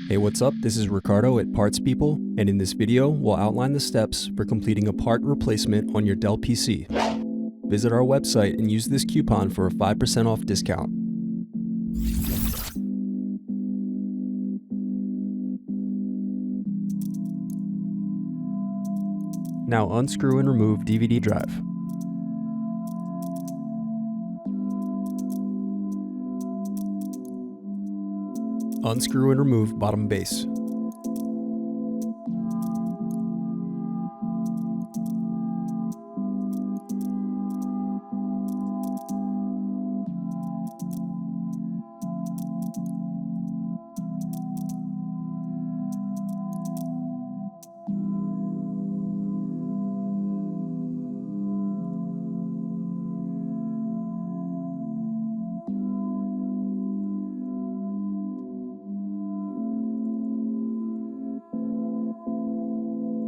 Hey, what's up? This is Ricardo at Parts People, and in this video, we'll outline the steps for completing a part replacement on your Dell PC. Visit our website and use this coupon for a 5% off discount. Now unscrew and remove DVD drive. Unscrew and remove bottom base.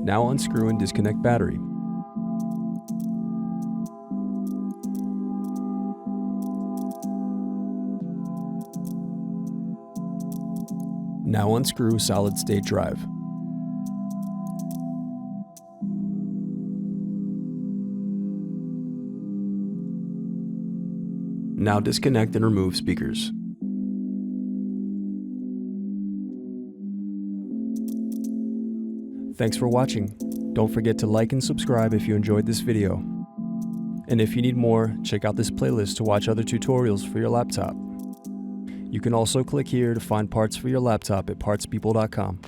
Now unscrew and disconnect battery. Now unscrew solid state drive. Now disconnect and remove speakers. Thanks for watching. Don't forget to like and subscribe if you enjoyed this video. And if you need more, check out this playlist to watch other tutorials for your laptop. You can also click here to find parts for your laptop at partspeople.com.